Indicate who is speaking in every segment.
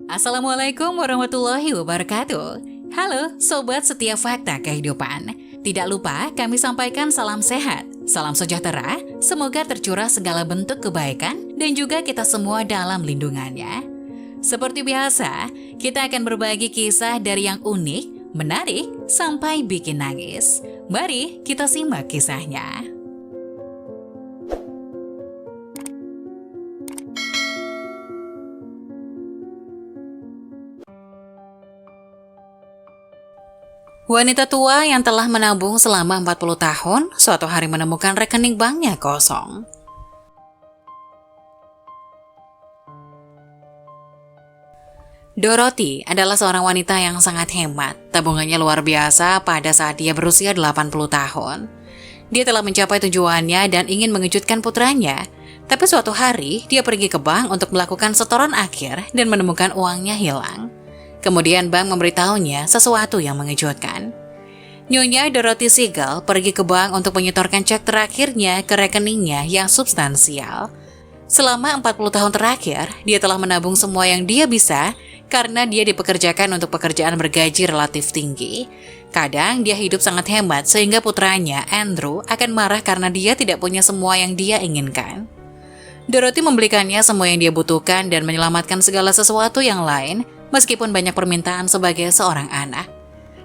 Speaker 1: Assalamualaikum warahmatullahi wabarakatuh. Halo Sobat Setia Fakta Kehidupan. Tidak lupa kami sampaikan salam sehat, salam sejahtera, semoga tercurah segala bentuk kebaikan dan juga kita semua dalam lindungannya. Seperti biasa, kita akan berbagi kisah dari yang unik, menarik, sampai bikin nangis. Mari kita simak kisahnya. Wanita tua yang telah menabung selama 40 tahun, suatu hari menemukan rekening banknya kosong. Dorothy adalah seorang wanita yang sangat hemat. Tabungannya luar biasa pada saat dia berusia 80 tahun. Dia telah mencapai tujuannya dan ingin mengejutkan putranya. Tapi suatu hari, dia pergi ke bank untuk melakukan setoran akhir dan menemukan uangnya hilang. Kemudian bank memberitahunya sesuatu yang mengejutkan. Nyonya Dorothy Siegel pergi ke bank untuk menyetorkan cek terakhirnya ke rekeningnya yang substansial. Selama 40 tahun terakhir, dia telah menabung semua yang dia bisa karena dia dipekerjakan untuk pekerjaan bergaji relatif tinggi. Kadang dia hidup sangat hemat sehingga putranya, Andrew, akan marah karena dia tidak punya semua yang dia inginkan. Dorothy membelikannya semua yang dia butuhkan dan menyelamatkan segala sesuatu yang lain, meskipun banyak permintaan sebagai seorang anak.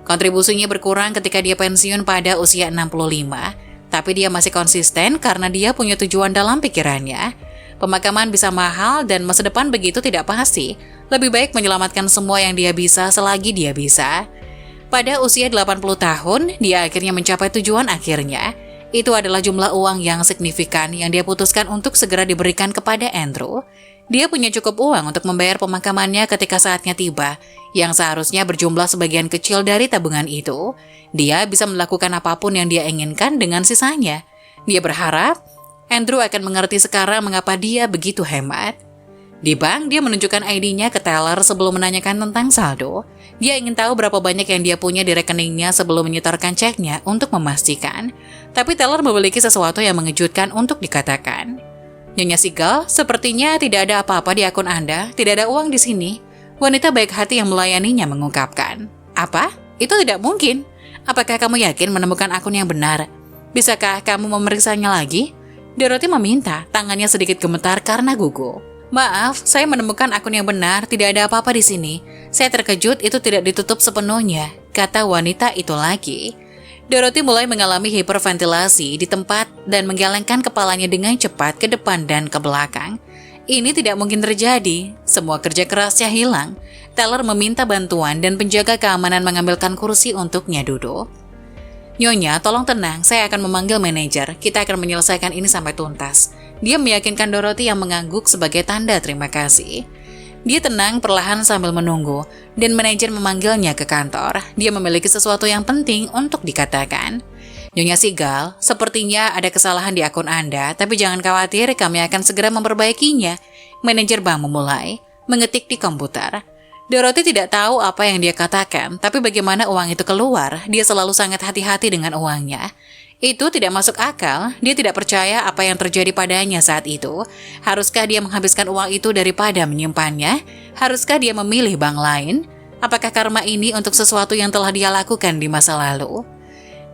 Speaker 1: Kontribusinya berkurang ketika dia pensiun pada usia 65, tapi dia masih konsisten karena dia punya tujuan dalam pikirannya. Pemakaman bisa mahal dan masa depan begitu tidak pasti. Lebih baik menyelamatkan semua yang dia bisa selagi dia bisa. Pada usia 80 tahun, dia akhirnya mencapai tujuan akhirnya. Itu adalah jumlah uang yang signifikan yang dia putuskan untuk segera diberikan kepada Andrew. Dia punya cukup uang untuk membayar pemakamannya ketika saatnya tiba, yang seharusnya berjumlah sebagian kecil dari tabungan itu. Dia bisa melakukan apapun yang dia inginkan dengan sisanya. Dia berharap Andrew akan mengerti sekarang mengapa dia begitu hemat. Di bank, dia menunjukkan ID-nya ke teller sebelum menanyakan tentang saldo. Dia ingin tahu berapa banyak yang dia punya di rekeningnya sebelum menyetorkan ceknya untuk memastikan. Tapi teller memiliki sesuatu yang mengejutkan untuk dikatakan. Nyonya Siegel, sepertinya tidak ada apa-apa di akun Anda, tidak ada uang di sini. Wanita baik hati yang melayaninya mengungkapkan. Apa? Itu tidak mungkin. Apakah kamu yakin menemukan akun yang benar? Bisakah kamu memeriksanya lagi? Dorothy meminta, tangannya sedikit gemetar karena gugup. Maaf, saya menemukan akun yang benar, tidak ada apa-apa di sini. Saya terkejut itu tidak ditutup sepenuhnya, kata wanita itu lagi. Dorothy mulai mengalami hiperventilasi di tempat dan menggelengkan kepalanya dengan cepat ke depan dan ke belakang. Ini tidak mungkin terjadi, semua kerja kerasnya hilang. Teller meminta bantuan dan penjaga keamanan mengambilkan kursi untuknya duduk. Nyonya, tolong tenang, saya akan memanggil manajer, kita akan menyelesaikan ini sampai tuntas. Dia meyakinkan Dorothy yang mengangguk sebagai tanda terima kasih. Dia tenang perlahan sambil menunggu, dan manajer memanggilnya ke kantor. Dia memiliki sesuatu yang penting untuk dikatakan. Nyonya Siegel, sepertinya ada kesalahan di akun Anda, tapi jangan khawatir, kami akan segera memperbaikinya. Manajer bank memulai, mengetik di komputer. Dorothy tidak tahu apa yang dia katakan, tapi bagaimana uang itu keluar, dia selalu sangat hati-hati dengan uangnya. Itu tidak masuk akal, dia tidak percaya apa yang terjadi padanya saat itu. Haruskah dia menghabiskan uang itu daripada menyimpannya? Haruskah dia memilih bank lain? Apakah karma ini untuk sesuatu yang telah dia lakukan di masa lalu?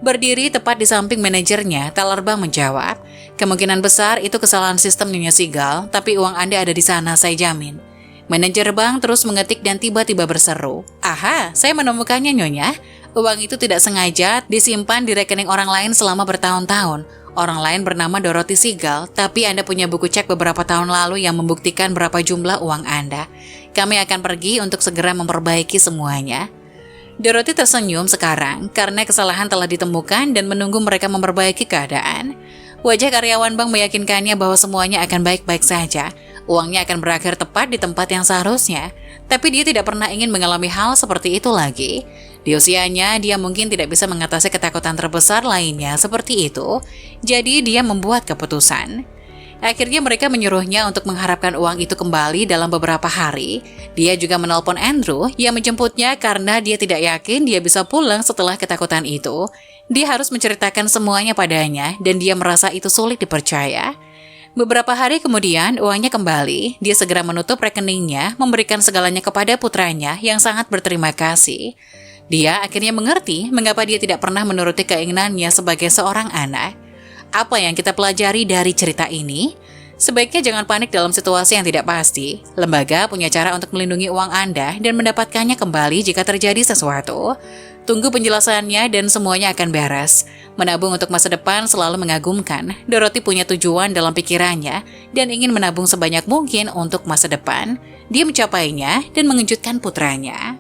Speaker 1: Berdiri tepat di samping manajernya, teller bank menjawab, kemungkinan besar itu kesalahan sistem Nyonya Siegel, tapi uang Anda ada di sana, saya jamin. Manajer bank terus mengetik dan tiba-tiba berseru, aha, saya menemukannya Nyonya. Uang itu tidak sengaja disimpan di rekening orang lain selama bertahun-tahun. Orang lain bernama Dorothy Siegel, tapi Anda punya buku cek beberapa tahun lalu yang membuktikan berapa jumlah uang Anda. Kami akan pergi untuk segera memperbaiki semuanya. Dorothy tersenyum sekarang karena kesalahan telah ditemukan dan menunggu mereka memperbaiki keadaan. Wajah karyawan bank meyakinkannya bahwa semuanya akan baik-baik saja. Uangnya akan berakhir tepat di tempat yang seharusnya. Tapi dia tidak pernah ingin mengalami hal seperti itu lagi. Di usianya, dia mungkin tidak bisa mengatasi ketakutan terbesar lainnya seperti itu. Jadi dia membuat keputusan. Akhirnya mereka menyuruhnya untuk mengharapkan uang itu kembali dalam beberapa hari. Dia juga menelpon Andrew yang menjemputnya karena dia tidak yakin dia bisa pulang setelah ketakutan itu. Dia harus menceritakan semuanya padanya dan dia merasa itu sulit dipercaya. Beberapa hari kemudian, uangnya kembali. Dia segera menutup rekeningnya, memberikan segalanya kepada putranya yang sangat berterima kasih. Dia akhirnya mengerti mengapa dia tidak pernah menuruti keinginannya sebagai seorang anak. Apa yang kita pelajari dari cerita ini? Sebaiknya jangan panik dalam situasi yang tidak pasti. Lembaga punya cara untuk melindungi uang Anda dan mendapatkannya kembali jika terjadi sesuatu. Tunggu penjelasannya dan semuanya akan beres. Menabung untuk masa depan selalu mengagumkan. Dorothy punya tujuan dalam pikirannya dan ingin menabung sebanyak mungkin untuk masa depan. Dia mencapainya dan mengejutkan putranya.